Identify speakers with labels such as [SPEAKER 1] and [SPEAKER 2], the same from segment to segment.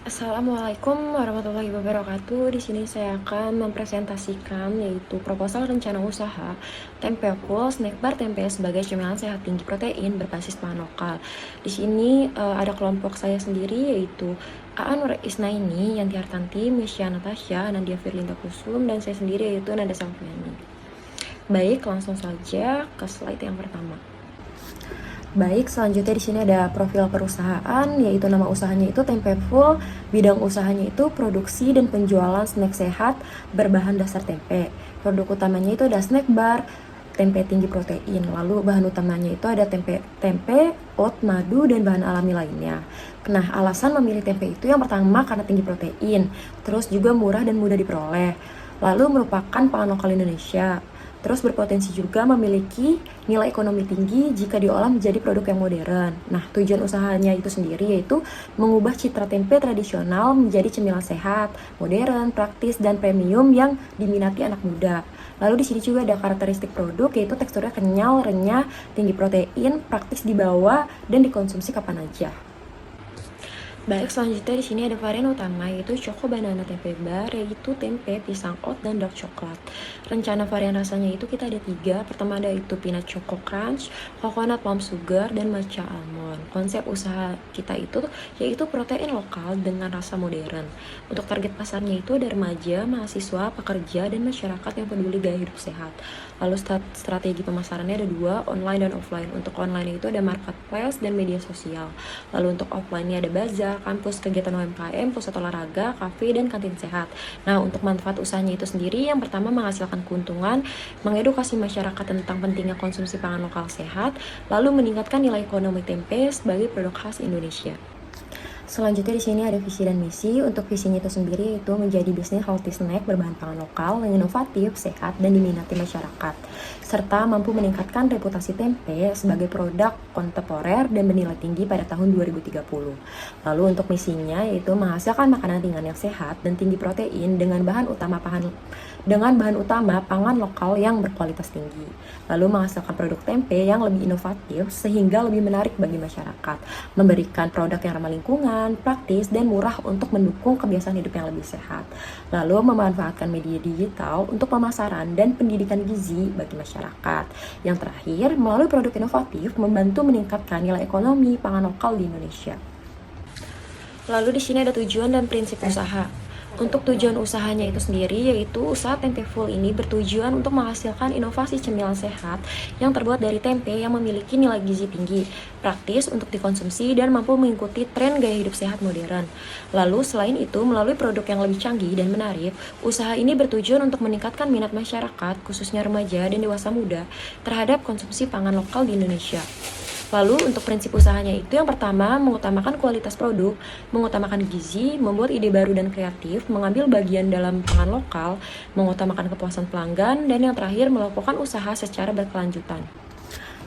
[SPEAKER 1] Assalamualaikum warahmatullahi wabarakatuh. Di sini saya akan mempresentasikan yaitu proposal rencana usaha tempe full snack bar tempe sebagai cemilan sehat tinggi protein berbasis bahan lokal. Di sini ada kelompok saya sendiri yaitu Aan Nur Isnaini, Yanti Hartanti, Misya Natasha, Nadia Firlinda Kusum, dan saya sendiri yaitu Nada Salviani. Baik, langsung saja ke slide yang pertama. Baik, selanjutnya di sini ada profil perusahaan, yaitu nama usahanya itu Tempe Full, bidang usahanya itu produksi dan penjualan snack sehat berbahan dasar tempe. Produk utamanya itu ada snack bar, tempe tinggi protein. Lalu bahan utamanya itu ada tempe, oat, madu, dan bahan alami lainnya. Nah, alasan memilih tempe itu yang pertama karena tinggi protein, terus juga murah dan mudah diperoleh. Lalu merupakan pangan lokal Indonesia. Terus berpotensi juga memiliki nilai ekonomi tinggi jika diolah menjadi produk yang modern. Nah, tujuan usahanya itu sendiri yaitu mengubah citra tempe tradisional menjadi cemilan sehat, modern, praktis, dan premium yang diminati anak muda. Lalu di sini juga ada karakteristik produk yaitu teksturnya kenyal, renyah, tinggi protein, praktis dibawa, dan dikonsumsi kapan aja. Baik, selanjutnya di sini ada varian utama yaitu Choco Banana Tempe Bar, yaitu tempe, pisang oat, dan dark coklat. Rencana varian rasanya itu kita ada 3. Pertama ada itu Peanut Choco Crunch, Coconut Palm Sugar, dan Matcha Almond. Konsep usaha kita itu yaitu protein lokal dengan rasa modern. Untuk target pasarnya itu ada remaja, mahasiswa, pekerja, dan masyarakat yang peduli gaya hidup sehat. Lalu strategi pemasarannya ada 2, online dan offline. Untuk online itu ada marketplace dan media sosial. Lalu untuk offline-nya ada bazar, kampus, kegiatan UMKM, pusat olahraga, kafe, dan kantin sehat. Nah, untuk manfaat usahanya itu sendiri, yang pertama menghasilkan keuntungan, mengedukasi masyarakat tentang pentingnya konsumsi pangan lokal sehat, lalu meningkatkan nilai ekonomi tempe sebagai produk khas Indonesia. Selanjutnya di sini ada visi dan misi. Untuk visinya itu sendiri yaitu menjadi bisnis healthy snack berbahan pangan lokal yang inovatif, sehat, dan diminati masyarakat, serta mampu meningkatkan reputasi tempe sebagai produk kontemporer dan bernilai tinggi pada tahun 2030. Lalu untuk misinya yaitu menghasilkan makanan ringan yang sehat dan tinggi protein dengan bahan utama pangan lokal yang berkualitas tinggi. Lalu menghasilkan produk tempe yang lebih inovatif sehingga lebih menarik bagi masyarakat, memberikan produk yang ramah lingkungan, praktis, dan murah untuk mendukung kebiasaan hidup yang lebih sehat. Lalu memanfaatkan media digital untuk pemasaran dan pendidikan gizi bagi masyarakat. Yang terakhir, melalui produk inovatif membantu meningkatkan nilai ekonomi pangan lokal di Indonesia. Lalu di sini ada tujuan dan prinsip usaha. Untuk tujuan usahanya itu sendiri yaitu usaha Tempe Full ini bertujuan untuk menghasilkan inovasi cemilan sehat yang terbuat dari tempe yang memiliki nilai gizi tinggi, praktis untuk dikonsumsi, dan mampu mengikuti tren gaya hidup sehat modern. Lalu selain itu, melalui produk yang lebih canggih dan menarik, usaha ini bertujuan untuk meningkatkan minat masyarakat, khususnya remaja dan dewasa muda, terhadap konsumsi pangan lokal di Indonesia. Lalu untuk prinsip usahanya itu yang pertama mengutamakan kualitas produk, mengutamakan gizi, membuat ide baru dan kreatif, mengambil bagian dalam pangan lokal, mengutamakan kepuasan pelanggan, dan yang terakhir melakukan usaha secara berkelanjutan.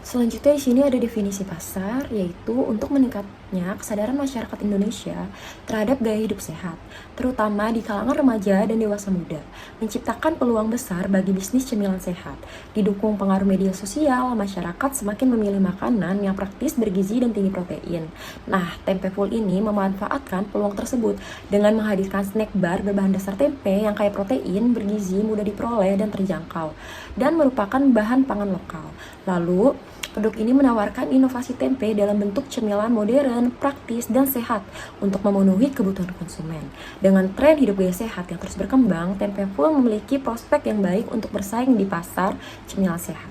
[SPEAKER 1] Selanjutnya di sini ada definisi pasar, yaitu untuk meningkatnya kesadaran masyarakat Indonesia terhadap gaya hidup sehat, terutama di kalangan remaja dan dewasa muda, menciptakan peluang besar bagi bisnis cemilan sehat. Didukung pengaruh media sosial, masyarakat semakin memilih makanan yang praktis, bergizi, dan tinggi protein. Nah, Tempe Full ini memanfaatkan peluang tersebut dengan menghadirkan snack bar berbahan dasar tempe yang kaya protein, bergizi, mudah diperoleh, dan terjangkau, dan merupakan bahan pangan lokal. Lalu, produk ini menawarkan inovasi tempe dalam bentuk cemilan modern, praktis, dan sehat untuk memenuhi kebutuhan konsumen. Dengan tren hidup gaya sehat yang terus berkembang, Tempe Full memiliki prospek yang baik untuk bersaing di pasar cemilan sehat.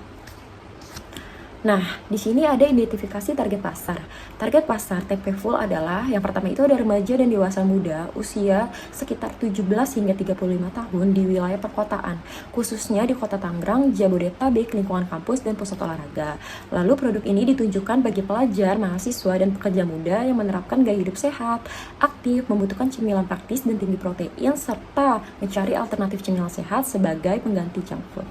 [SPEAKER 1] Nah, di sini ada identifikasi target pasar. Target pasar Tempe Full adalah yang pertama itu ada remaja dan dewasa muda usia sekitar 17 hingga 35 tahun di wilayah perkotaan, khususnya di Kota Tangerang, Jabodetabek, lingkungan kampus, dan pusat olahraga. Lalu produk ini ditunjukkan bagi pelajar, mahasiswa, dan pekerja muda yang menerapkan gaya hidup sehat, aktif, membutuhkan cemilan praktis dan tinggi protein, serta mencari alternatif cemilan sehat sebagai pengganti junk food.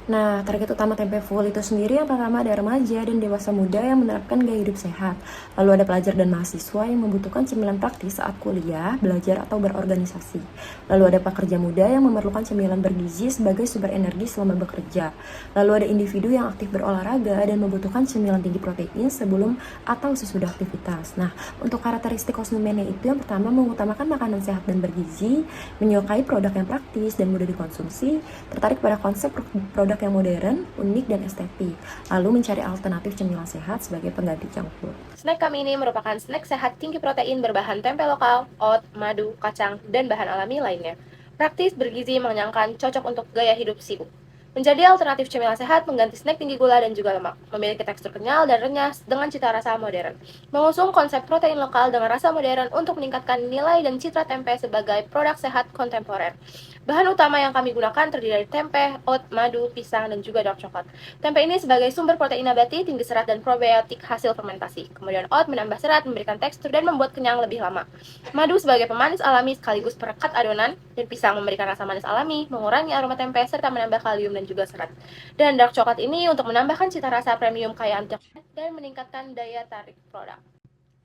[SPEAKER 1] Nah, target utama Tempe Full itu sendiri yang pertama ada remaja dan dewasa muda yang menerapkan gaya hidup sehat. Lalu ada pelajar dan mahasiswa yang membutuhkan cemilan praktis saat kuliah, belajar, atau berorganisasi. Lalu ada pekerja muda yang memerlukan cemilan bergizi sebagai sumber energi selama bekerja. Lalu ada individu yang aktif berolahraga dan membutuhkan cemilan tinggi protein sebelum atau sesudah aktivitas. Nah, untuk karakteristik konsumennya itu yang pertama mengutamakan makanan sehat dan bergizi, menyukai produk yang praktis dan mudah dikonsumsi, tertarik pada konsep produk yang modern, unik, dan estetik, lalu mencari alternatif cemilan sehat sebagai pengganti junk food.
[SPEAKER 2] Snack kami ini merupakan snack sehat tinggi protein berbahan tempe lokal, oat, madu, kacang, dan bahan alami lainnya. Praktis, bergizi, mengenyangkan, cocok untuk gaya hidup sibuk. Menjadi alternatif cemilan sehat mengganti snack tinggi gula dan juga lemak. Memiliki tekstur kenyal dan renyah dengan cita rasa modern. Mengusung konsep protein lokal dengan rasa modern untuk meningkatkan nilai dan citra tempe sebagai produk sehat kontemporer. Bahan utama yang kami gunakan terdiri dari tempe, oat, madu, pisang, dan juga dark coklat. Tempe ini sebagai sumber protein nabati, tinggi serat, dan probiotik hasil fermentasi. Kemudian oat menambah serat, memberikan tekstur, dan membuat kenyang lebih lama. Madu sebagai pemanis alami sekaligus perekat adonan, dan pisang memberikan rasa manis alami, mengurangi aroma tempe, serta menambah kalium dan juga serat. Dan dark coklat ini untuk menambahkan cita rasa premium kaya antioksidan dan meningkatkan daya tarik produk.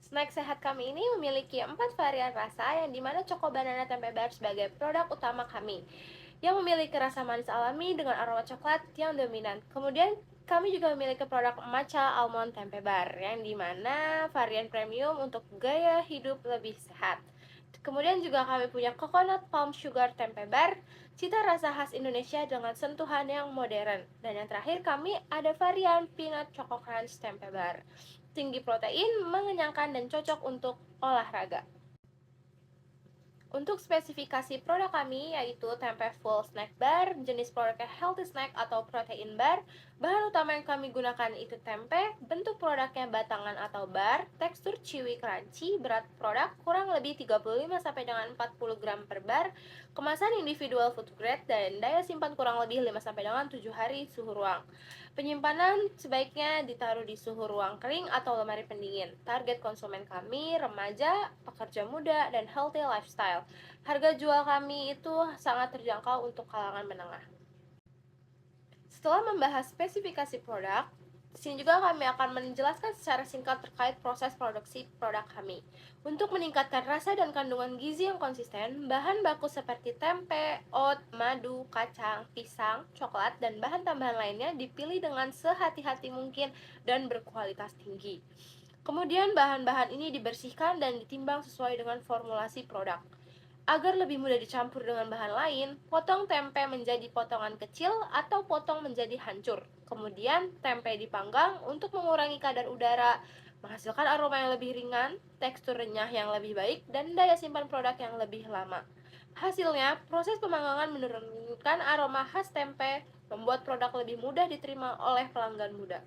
[SPEAKER 2] Snack sehat kami ini memiliki 4 varian rasa yang dimana Choco Banana Tempe Bar sebagai produk utama kami yang memiliki rasa manis alami dengan aroma coklat yang dominan. Kemudian kami juga memiliki produk Matcha Almond Tempe Bar yang dimana varian premium untuk gaya hidup lebih sehat. Kemudian juga kami punya Coconut Palm Sugar Tempe Bar, cita rasa khas Indonesia dengan sentuhan yang modern. Dan yang terakhir kami ada varian Peanut Choco Crunch Tempe Bar. Tinggi protein, mengenyangkan, dan cocok untuk olahraga. Untuk spesifikasi produk kami yaitu tempe full snack bar, jenis produknya healthy snack atau protein bar. Bahan utama yang kami gunakan itu tempe, bentuk produknya batangan atau bar, tekstur chewy crunchy, berat produk kurang lebih 35 sampai dengan 40 gram per bar, kemasan individual food grade dan daya simpan kurang lebih 5 sampai dengan 7 hari suhu ruang. Penyimpanan sebaiknya ditaruh di suhu ruang kering atau lemari pendingin. Target konsumen kami remaja, pekerja muda, dan healthy lifestyle. Harga jual kami itu sangat terjangkau untuk kalangan menengah. Setelah membahas spesifikasi produk, di sini juga kami akan menjelaskan secara singkat terkait proses produksi produk kami. Untuk meningkatkan rasa dan kandungan gizi yang konsisten, bahan baku seperti tempe, oat, madu, kacang, pisang, coklat, dan bahan tambahan lainnya dipilih dengan sehati-hati mungkin dan berkualitas tinggi. Kemudian bahan-bahan ini dibersihkan dan ditimbang sesuai dengan formulasi produk. Agar lebih mudah dicampur dengan bahan lain, potong tempe menjadi potongan kecil atau potong menjadi hancur. Kemudian, tempe dipanggang untuk mengurangi kadar udara, menghasilkan aroma yang lebih ringan, tekstur renyah yang lebih baik, dan daya simpan produk yang lebih lama. Hasilnya, proses pemanggangan menurunkan aroma khas tempe, membuat produk lebih mudah diterima oleh pelanggan muda.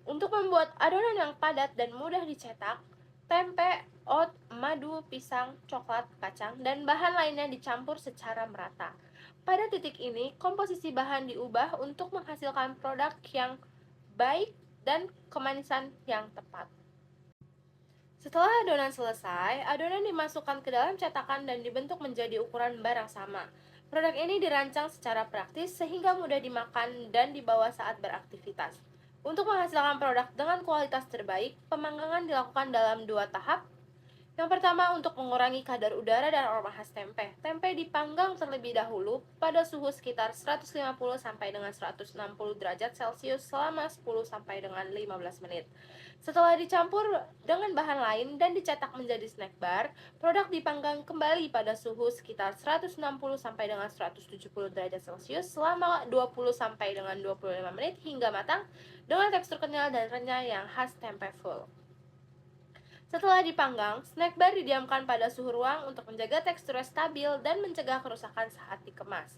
[SPEAKER 2] Untuk membuat adonan yang padat dan mudah dicetak, tempe, oat, madu, pisang, coklat, kacang, dan bahan lainnya dicampur secara merata. Pada titik ini, komposisi bahan diubah untuk menghasilkan produk yang baik dan kemanisan yang tepat. Setelah adonan selesai, adonan dimasukkan ke dalam cetakan dan dibentuk menjadi ukuran bar yang sama. Produk ini dirancang secara praktis sehingga mudah dimakan dan dibawa saat beraktivitas. Untuk menghasilkan produk dengan kualitas terbaik, pemanggangan dilakukan dalam 2 tahap. Yang pertama, untuk mengurangi kadar udara dan aroma khas tempe. Tempe dipanggang terlebih dahulu pada suhu sekitar 150 sampai dengan 160 derajat Celcius selama 10 sampai dengan 15 menit. Setelah dicampur dengan bahan lain dan dicetak menjadi snack bar, produk dipanggang kembali pada suhu sekitar 160 sampai dengan 170 derajat Celcius selama 20 sampai dengan 25 menit hingga matang dengan tekstur kenyal dan renyah yang khas tempe full. Setelah dipanggang, snack bar didiamkan pada suhu ruang untuk menjaga teksturnya stabil dan mencegah kerusakan saat dikemas.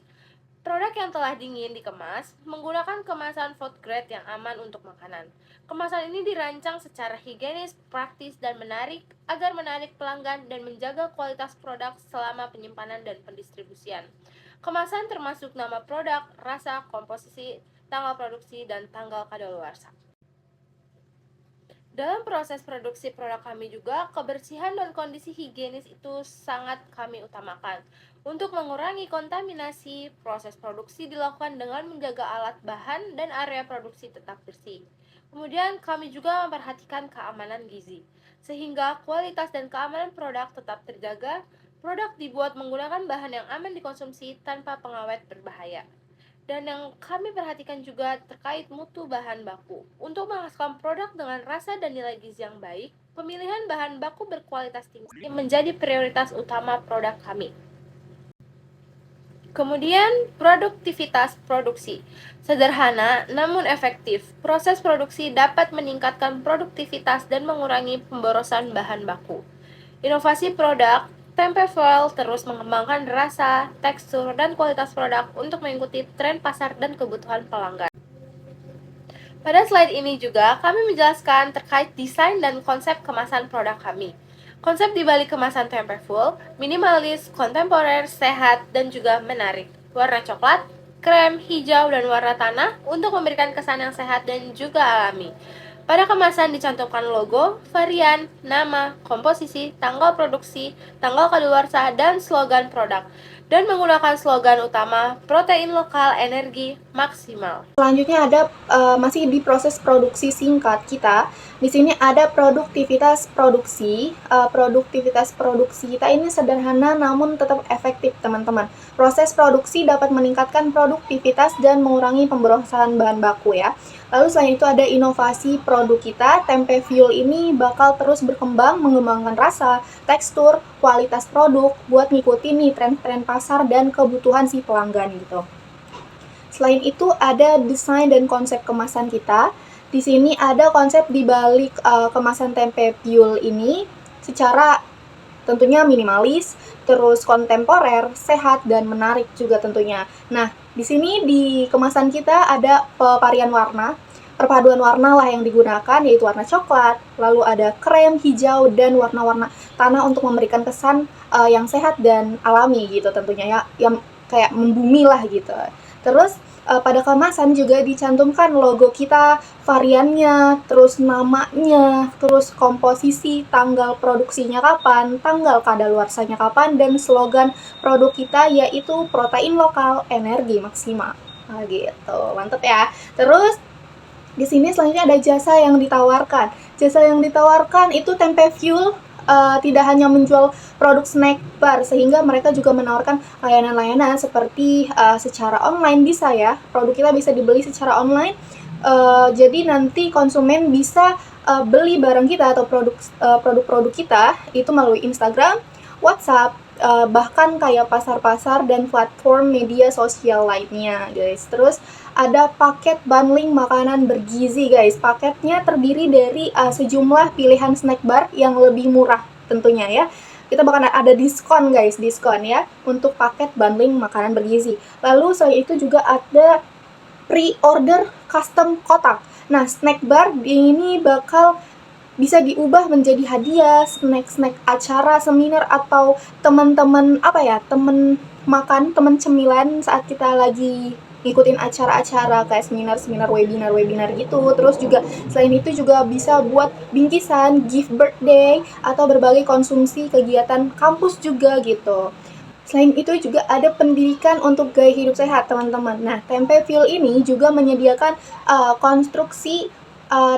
[SPEAKER 2] Produk yang telah dingin dikemas menggunakan kemasan food grade yang aman untuk makanan. Kemasan ini dirancang secara higienis, praktis, dan menarik agar menarik pelanggan dan menjaga kualitas produk selama penyimpanan dan pendistribusian. Kemasan termasuk nama produk, rasa, komposisi, tanggal produksi, dan tanggal kadaluarsa. Dalam proses produksi produk kami juga, kebersihan dan kondisi higienis itu sangat kami utamakan. Untuk mengurangi kontaminasi, proses produksi dilakukan dengan menjaga alat bahan dan area produksi tetap bersih. Kemudian kami juga memperhatikan keamanan gizi, sehingga kualitas dan keamanan produk tetap terjaga. Produk dibuat menggunakan bahan yang aman dikonsumsi tanpa pengawet berbahaya. Dan yang kami perhatikan juga terkait mutu bahan baku. Untuk menghasilkan produk dengan rasa dan nilai gizi yang baik, pemilihan bahan baku berkualitas tinggi menjadi prioritas utama produk kami. Kemudian, produktivitas produksi. Sederhana namun efektif, proses produksi dapat meningkatkan produktivitas dan mengurangi pemborosan bahan baku. Inovasi produk, Tempe Foil terus mengembangkan rasa, tekstur, dan kualitas produk untuk mengikuti tren pasar dan kebutuhan pelanggan. Pada slide ini juga kami menjelaskan terkait desain dan konsep kemasan produk kami. Konsep di balik kemasan Tempe Full, minimalis, kontemporer, sehat, dan juga menarik. Warna coklat, krem, hijau, dan warna tanah untuk memberikan kesan yang sehat dan juga alami. Pada kemasan dicantumkan logo, varian, nama, komposisi, tanggal produksi, tanggal kadaluarsa, dan slogan produk. Dan menggunakan slogan utama, protein lokal, energi maksimal.
[SPEAKER 3] Selanjutnya ada masih di proses produksi singkat kita. Di sini ada produktivitas produksi. Produktivitas produksi kita ini sederhana namun tetap efektif, teman-teman. Proses produksi dapat meningkatkan produktivitas dan mengurangi pemborosan bahan baku ya. Lalu selain itu ada inovasi produk kita. Tempe Fuel ini bakal terus berkembang, mengembangkan rasa, tekstur, kualitas produk buat ngikutin nih tren-tren pasar dan kebutuhan si pelanggan gitu. Selain itu ada desain dan konsep kemasan kita. Di sini ada konsep di balik kemasan Tempe Fuel ini secara tentunya minimalis, terus kontemporer, sehat dan menarik juga tentunya. Nah, di sini di kemasan kita ada varian warna. Perpaduan warna lah yang digunakan, yaitu warna coklat, lalu ada krem, hijau, dan warna-warna tanah untuk memberikan kesan yang sehat dan alami gitu tentunya ya, yang kayak membumi lah gitu. Terus pada kemasan juga dicantumkan logo kita, variannya, terus namanya, terus komposisi, tanggal produksinya kapan, tanggal kadaluarsanya kapan, dan slogan produk kita yaitu protein lokal, energi maksimal. Nah, gitu, mantep ya. Terus di sini selanjutnya ada jasa yang ditawarkan. Jasa yang ditawarkan itu Tempe Fuel tidak hanya menjual produk snack bar, sehingga mereka juga menawarkan layanan-layanan seperti secara online bisa ya. Produk kita bisa dibeli secara online. Jadi nanti konsumen bisa beli barang kita atau produk-produk kita itu melalui Instagram, WhatsApp, bahkan kayak pasar-pasar dan platform media sosial lainnya, guys. Terus ada paket bundling makanan bergizi, guys. Paketnya terdiri dari sejumlah pilihan snack bar yang lebih murah tentunya ya. Kita bakal ada diskon, guys, diskon ya untuk paket bundling makanan bergizi. Lalu selain itu juga ada pre-order custom kotak. Nah, snack bar ini bakal bisa diubah menjadi hadiah, snack-snack acara, seminar, atau teman-teman temen makan, temen cemilan saat kita lagi ngikutin acara-acara kayak seminar-seminar, webinar-webinar gitu. Terus juga selain itu juga bisa buat bingkisan, gift birthday, atau berbagai konsumsi kegiatan kampus juga gitu. Selain itu juga ada pendidikan untuk gaya hidup sehat, teman-teman. Nah, Tempe Fuel ini juga menyediakan konstruksi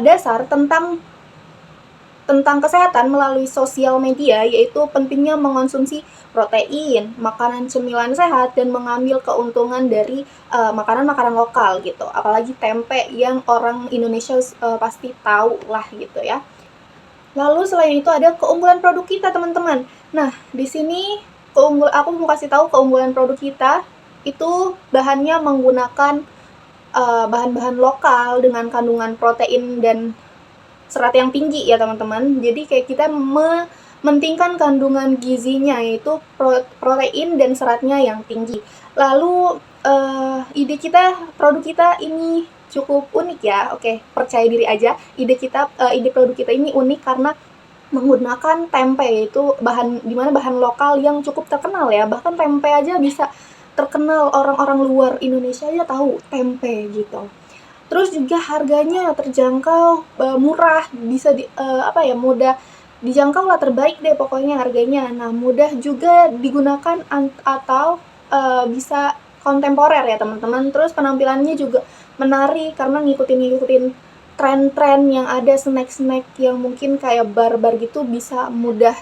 [SPEAKER 3] dasar tentang kesehatan melalui sosial media, yaitu pentingnya mengonsumsi protein, makanan cemilan sehat, dan mengambil keuntungan dari makanan-makanan lokal gitu. Apalagi tempe yang orang Indonesia pasti tahu lah gitu ya. Lalu selain itu ada keunggulan produk kita, teman-teman. Nah, di sini aku mau kasih tahu keunggulan produk kita itu bahannya menggunakan bahan-bahan lokal dengan kandungan protein dan serat yang tinggi ya, teman-teman. Jadi kayak kita mementingkan kandungan gizinya, yaitu protein dan seratnya yang tinggi. Lalu produk kita ini cukup unik ya. Oke, percaya diri aja. Ide produk kita ini unik karena menggunakan tempe, yaitu dimana bahan lokal yang cukup terkenal ya. Bahkan tempe aja bisa terkenal, orang-orang luar Indonesia aja tahu tempe gitu. Terus juga harganya terjangkau, murah, bisa mudah dijangkau lah, terbaik deh pokoknya harganya. Nah, mudah juga digunakan atau bisa kontemporer ya teman-teman. Terus penampilannya juga menarik karena ngikutin tren-tren yang ada, snack-snack yang mungkin kayak bar-bar gitu bisa mudah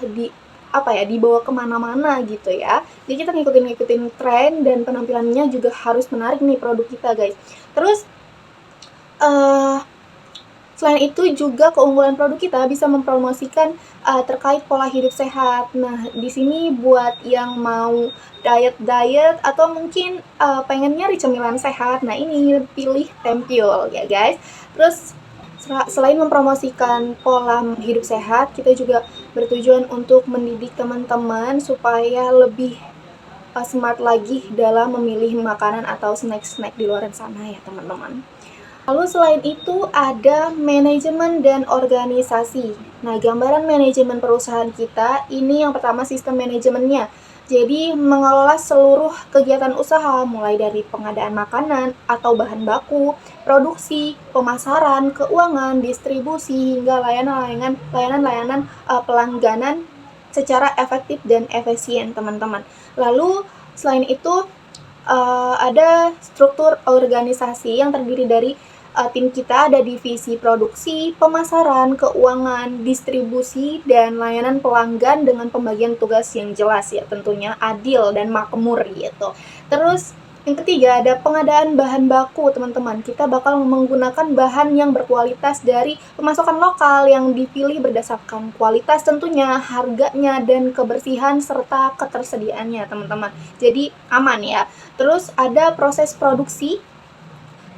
[SPEAKER 3] dibawa kemana-mana gitu ya. Jadi kita ngikutin tren dan penampilannya juga harus menarik nih produk kita guys. Terus selain itu juga keunggulan produk kita bisa mempromosikan terkait pola hidup sehat. Nah, di sini buat yang mau diet atau mungkin pengen nyari cemilan sehat, nah ini pilih Tempiul ya guys. Terus selain mempromosikan pola hidup sehat, kita juga bertujuan untuk mendidik teman-teman supaya lebih smart lagi dalam memilih makanan atau snack-snack di luar sana ya teman-teman. Lalu selain itu ada manajemen dan organisasi. Nah, gambaran manajemen perusahaan kita, ini yang pertama sistem manajemennya. Jadi, mengelola seluruh kegiatan usaha, mulai dari pengadaan makanan atau bahan baku, produksi, pemasaran, keuangan, distribusi, hingga layanan-layanan pelangganan secara efektif dan efisien, teman-teman. Lalu, selain itu, ada struktur organisasi yang terdiri dari tim kita ada divisi produksi, pemasaran, keuangan, distribusi, dan layanan pelanggan dengan pembagian tugas yang jelas ya, tentunya adil dan makmur gitu. Terus yang ketiga ada pengadaan bahan baku teman-teman. Kita bakal menggunakan bahan yang berkualitas dari pemasokan lokal yang dipilih berdasarkan kualitas tentunya, harganya, dan kebersihan serta ketersediaannya teman-teman. Jadi aman ya. Terus ada proses produksi.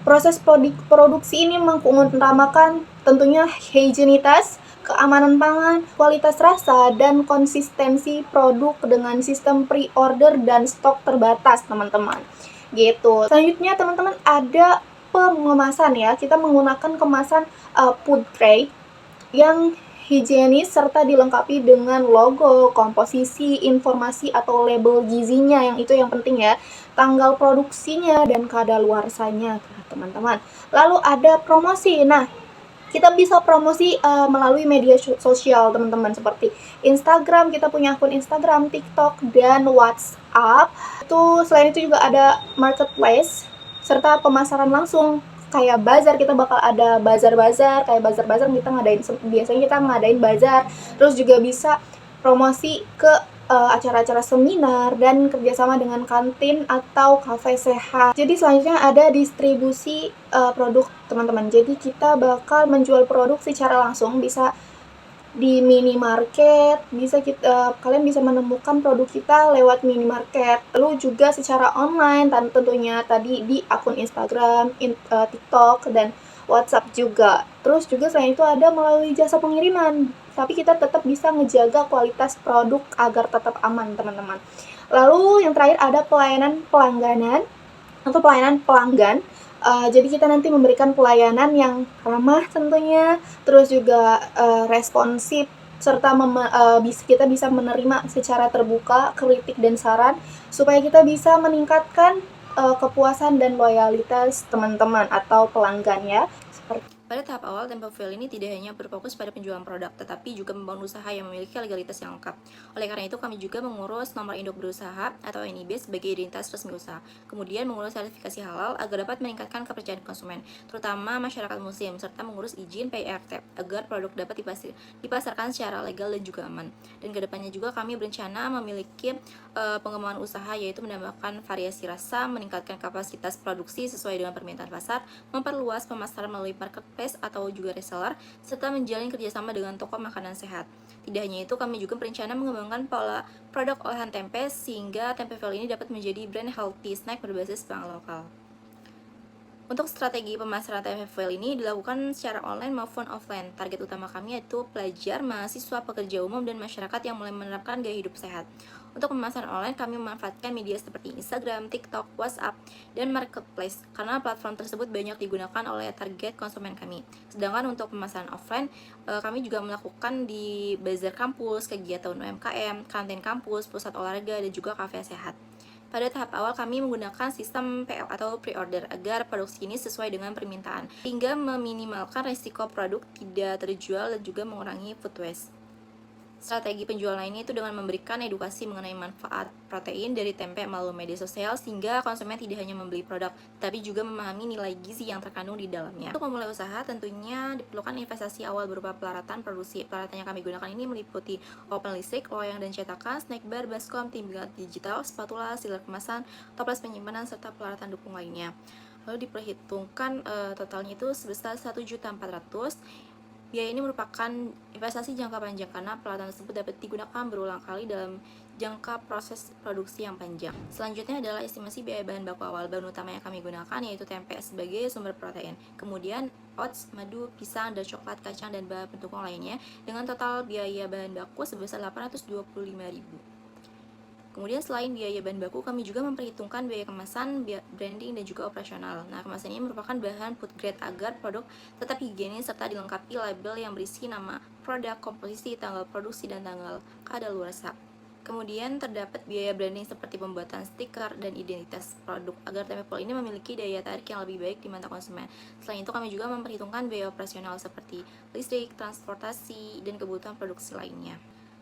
[SPEAKER 3] Proses produksi ini mengutamakan tentunya higienitas, keamanan pangan, kualitas rasa, dan konsistensi produk dengan sistem pre-order dan stok terbatas, teman-teman. Gitu. Selanjutnya, teman-teman, ada pengemasan ya. Kita menggunakan kemasan food tray yang higienis serta dilengkapi dengan logo, komposisi, informasi atau label gizinya, yang itu yang penting ya, tanggal produksinya dan kadaluarsanya teman-teman. Lalu ada promosi. Nah, kita bisa promosi melalui media sosial teman-teman, seperti Instagram, kita punya akun Instagram, TikTok, dan WhatsApp. Selain itu juga ada marketplace serta pemasaran langsung kayak bazar. Kita bakal ada bazar-bazar, kayak bazar-bazar biasanya kita ngadain bazar. Terus juga bisa promosi ke acara-acara seminar dan kerjasama dengan kantin atau kafe sehat. Jadi selanjutnya ada distribusi produk teman-teman. Jadi kita bakal menjual produk secara langsung, bisa di minimarket, kalian bisa menemukan produk kita lewat minimarket. Lalu juga secara online tentunya tadi di akun Instagram, TikTok, dan WhatsApp juga. Terus juga selain itu ada melalui jasa pengiriman. Tapi kita tetap bisa ngejaga kualitas produk agar tetap aman, teman-teman. Lalu yang terakhir ada pelayanan pelangganan atau pelayanan pelanggan. Jadi kita nanti memberikan pelayanan yang ramah tentunya, terus juga responsif, serta kita bisa menerima secara terbuka kritik dan saran supaya kita bisa meningkatkan kepuasan dan loyalitas teman-teman atau pelanggan ya.
[SPEAKER 4] Pada tahap awal, Tempofuel ini tidak hanya berfokus pada penjualan produk, tetapi juga membangun usaha yang memiliki legalitas yang lengkap. Oleh karena itu, kami juga mengurus nomor induk berusaha atau NIB sebagai identitas resmi usaha. Kemudian mengurus sertifikasi halal agar dapat meningkatkan kepercayaan konsumen, terutama masyarakat muslim, serta mengurus izin PIRT agar produk dapat dipasarkan secara legal dan juga aman. Dan kedepannya juga kami berencana memiliki pengembangan usaha, yaitu menambahkan variasi rasa, meningkatkan kapasitas produksi sesuai dengan permintaan pasar, memperluas pemasaran melalui marketplace atau juga reseller, serta menjalin kerjasama dengan toko makanan sehat. Tidak hanya itu, kami juga berencana mengembangkan pola produk olahan tempe sehingga Tempofuel ini dapat menjadi brand healthy snack berbasis pangan lokal. Untuk strategi pemasaran Tempofuel ini dilakukan secara online maupun offline. Target utama kami yaitu pelajar, mahasiswa, pekerja umum, dan masyarakat yang mulai menerapkan gaya hidup sehat. Untuk pemasaran online, kami memanfaatkan media seperti Instagram, TikTok, WhatsApp, dan Marketplace karena platform tersebut banyak digunakan oleh target konsumen kami. Sedangkan untuk pemasaran offline, kami juga melakukan di bazar kampus, kegiatan UMKM, kantin kampus, pusat olahraga, dan juga kafe sehat. Pada tahap awal kami menggunakan sistem PO atau pre-order agar produksi ini sesuai dengan permintaan, hingga meminimalkan risiko produk tidak terjual dan juga mengurangi food waste. Strategi penjualan lainnya itu dengan memberikan edukasi mengenai manfaat protein dari tempe melalui media sosial sehingga konsumen tidak hanya membeli produk, tapi juga memahami nilai gizi yang terkandung di dalamnya. Untuk memulai usaha tentunya diperlukan investasi awal berupa peralatan produksi. Peralatan yang kami gunakan ini meliputi oven listrik, loyang dan cetakan, snack bar, baskom, timbangan digital, spatula, sealer kemasan, toples penyimpanan, serta peralatan dukung lainnya. Lalu diperhitungkan totalnya itu sebesar 1.400.000. Biaya ini merupakan investasi jangka panjang karena peralatan tersebut dapat digunakan berulang kali dalam jangka proses produksi yang panjang. Selanjutnya adalah estimasi biaya bahan baku awal. Bahan utama yang kami gunakan yaitu tempe sebagai sumber protein. Kemudian oats, madu, pisang, dan coklat, kacang, dan bahan pendukung lainnya dengan total biaya bahan baku sebesar 825.000. Kemudian selain biaya bahan baku, kami juga memperhitungkan biaya kemasan, branding, dan juga operasional. Nah, kemasan ini merupakan bahan food grade agar produk tetap higienis serta dilengkapi label yang berisi nama produk, komposisi, tanggal produksi, dan tanggal kadaluarsa. Kemudian terdapat biaya branding seperti pembuatan stiker dan identitas produk agar tempe full ini memiliki daya tarik yang lebih baik di mata konsumen. Selain itu, kami juga memperhitungkan biaya operasional seperti listrik, transportasi, dan kebutuhan produksi lainnya.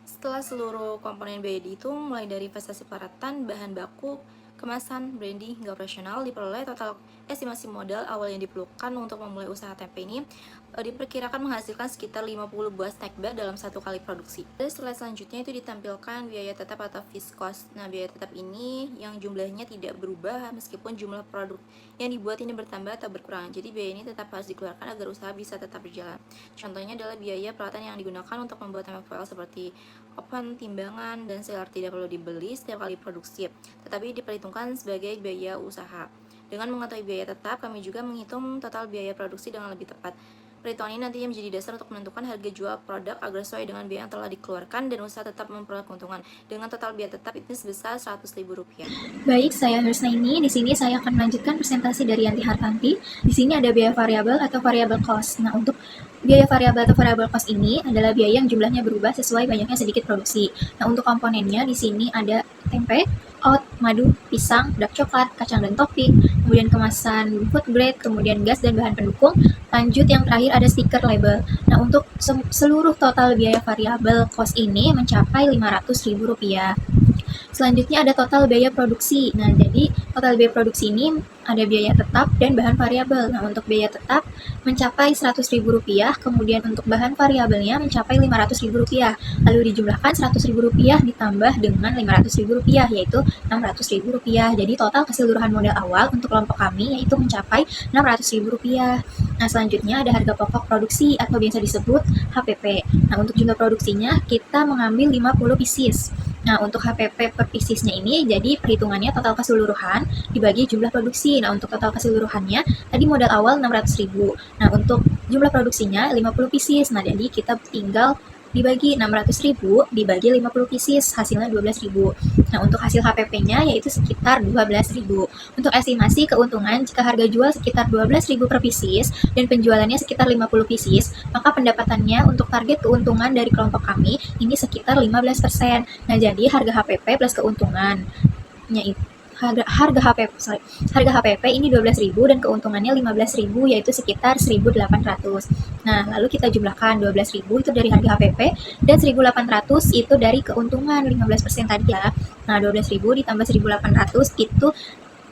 [SPEAKER 4] Setelah seluruh komponen biaya dihitung, mulai dari investasi peralatan, bahan baku, kemasan, branding, hingga operasional, diperoleh total estimasi modal awal yang diperlukan untuk memulai usaha tempe ini diperkirakan menghasilkan sekitar 50 buah snack bar dalam satu kali produksi. Dan slide selanjutnya itu ditampilkan biaya tetap atau fixed cost. Nah, biaya tetap ini yang jumlahnya tidak berubah meskipun jumlah produk yang dibuat ini bertambah atau berkurang. Jadi biaya ini tetap harus dikeluarkan agar usaha bisa tetap berjalan. Contohnya adalah biaya peralatan yang digunakan untuk membuat tempe foil seperti oven, timbangan, dan sealer tidak perlu dibeli setiap kali produksi, tetapi diperhitungkan sebagai biaya usaha. Dengan mengetahui biaya tetap, kami juga menghitung total biaya produksi dengan lebih tepat. Perhitungan ini nantinya menjadi dasar untuk menentukan harga jual produk agar sesuai dengan biaya yang telah dikeluarkan dan usaha tetap memperoleh keuntungan. Dengan total biaya tetap itu sebesar Rp100.000.
[SPEAKER 5] Baik, saya Nursaini. Di sini saya akan melanjutkan presentasi dari Yanti Hartanti. Di sini ada biaya variabel atau variable cost. Nah, untuk biaya variabel atau variable cost ini adalah biaya yang jumlahnya berubah sesuai banyaknya sedikit produksi. Nah, untuk komponennya di sini ada tempe, oat, madu, pisang, dark coklat, kacang dan topping, kemudian kemasan food grade, kemudian gas dan bahan pendukung. Lanjut yang terakhir ada stiker label. Nah, untuk seluruh total biaya variabel cost ini mencapai Rp500.000. Selanjutnya ada total biaya produksi. Nah, jadi total biaya produksi ini ada biaya tetap dan bahan variabel. Nah, untuk biaya tetap mencapai Rp100.000, kemudian untuk bahan variabelnya mencapai Rp500.000. Lalu dijumlahkan Rp100.000 ditambah dengan Rp500.000 yaitu Rp600.000. Jadi total keseluruhan modal awal untuk kelompok kami yaitu mencapai Rp600.000. Nah, selanjutnya ada harga pokok produksi atau biasa disebut HPP. Nah, untuk jumlah produksinya kita mengambil 50 pieces. Nah, untuk HPP per piecesnya ini jadi perhitungannya total keseluruhan dibagi jumlah produksi. Nah, untuk total keseluruhannya tadi modal awal 600.000. Nah, untuk jumlah produksinya 50 pieces. Nah, jadi kita tinggal dibagi 600.000 dibagi 50 pieces, hasilnya 12.000. Nah, untuk hasil HPP-nya yaitu sekitar 12.000. Untuk estimasi keuntungan jika harga jual sekitar 12.000 per pieces dan penjualannya sekitar 50 pieces, maka pendapatannya untuk target keuntungan dari kelompok kami ini sekitar 15%. Nah, jadi harga HPP plus keuntungannya itu harga HPP ini 12.000 dan keuntungannya 15.000 yaitu sekitar 1.800. Nah, lalu kita jumlahkan 12.000 itu dari harga HPP dan 1.800 itu dari keuntungan 15% tadi ya. Nah, 12.000 ditambah 1.800 itu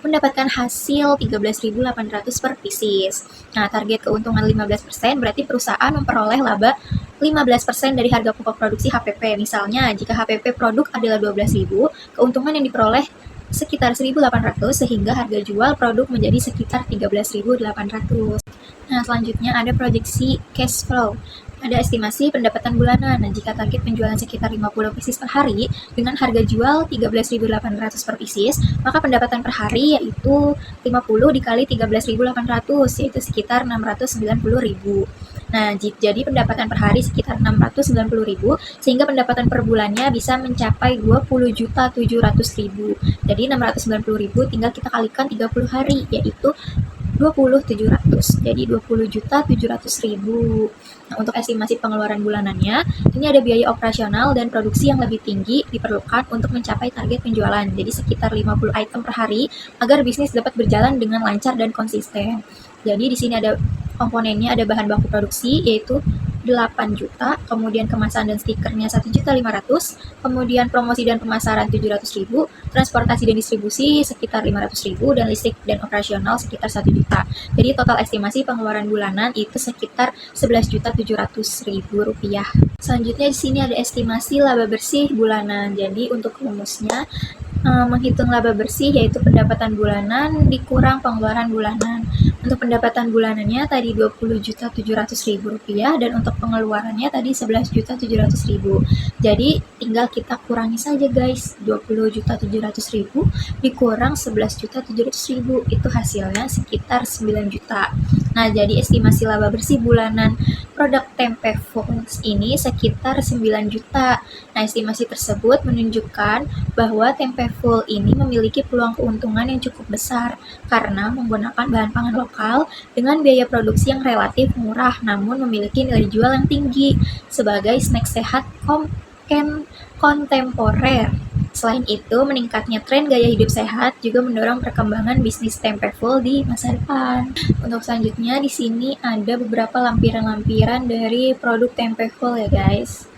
[SPEAKER 5] mendapatkan hasil 13.800 per pieces. Nah, target keuntungan 15% berarti perusahaan memperoleh laba 15% dari harga pokok produksi HPP. Misalnya, jika HPP produk adalah 12.000, keuntungan yang diperoleh sekitar 1.800 sehingga harga jual produk menjadi sekitar 13.800. Nah, selanjutnya ada proyeksi cash flow. Ada estimasi pendapatan bulanan. Nah, jika target penjualan sekitar 50 pieces per hari dengan harga jual 13.800 per pieces, maka pendapatan per hari yaitu 50 dikali 13.800 yaitu sekitar 690.000. Nah, jadi pendapatan per hari sekitar 690.000 sehingga pendapatan per bulannya bisa mencapai 20.700.000. Jadi 690.000 tinggal kita kalikan 30 hari yaitu 20.700. Jadi 20.700.000. Nah, untuk estimasi pengeluaran bulanannya, ini ada biaya operasional dan produksi yang lebih tinggi diperlukan untuk mencapai target penjualan. Jadi sekitar 50 item per hari agar bisnis dapat berjalan dengan lancar dan konsisten. Jadi di sini ada komponennya, ada bahan baku produksi yaitu 8 juta, kemudian kemasan dan stikernya 1.500.000, kemudian promosi dan pemasaran 700.000, transportasi dan distribusi sekitar 500.000, dan listrik dan operasional sekitar 1 juta. Jadi total estimasi pengeluaran bulanan itu sekitar 11.700.000 rupiah. Selanjutnya di sini ada estimasi laba bersih bulanan. Jadi untuk rumusnya menghitung laba bersih yaitu pendapatan bulanan dikurang pengeluaran bulanan. Untuk pendapatan bulanannya tadi 20.700.000 rupiah dan untuk pengeluarannya tadi 11.700.000. Jadi tinggal kita kurangi saja guys, 20.700.000 dikurang 11.700.000 itu hasilnya sekitar 9 juta. Nah, jadi estimasi laba bersih bulanan produk tempe Fuls ini sekitar 9 juta. Nah, estimasi tersebut menunjukkan bahwa tempe full ini memiliki peluang keuntungan yang cukup besar karena menggunakan bahan pangan lokal dengan biaya produksi yang relatif murah namun memiliki nilai jual yang tinggi sebagai snack sehat kontemporer. Selain itu, meningkatnya tren gaya hidup sehat juga mendorong perkembangan bisnis tempe full di masa depan. Untuk selanjutnya, di sini ada beberapa lampiran-lampiran dari produk tempe full ya guys.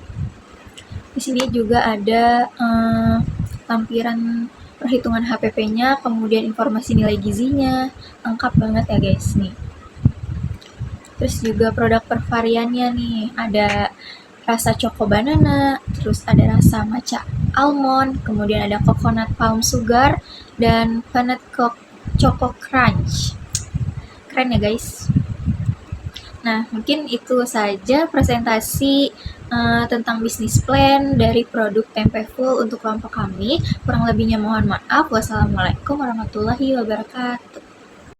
[SPEAKER 5] Di sini juga ada lampiran perhitungan HPP-nya, kemudian informasi nilai gizinya, lengkap banget ya guys nih. Terus juga produk pervariannya nih, ada rasa choco banana, terus ada rasa matcha almond, kemudian ada coconut palm sugar, dan peanut choco crunch. Keren ya guys. Nah, mungkin itu saja presentasi tentang bisnis plan dari produk tempe full untuk kelompok kami. Kurang lebihnya mohon maaf. Wassalamualaikum warahmatullahi wabarakatuh.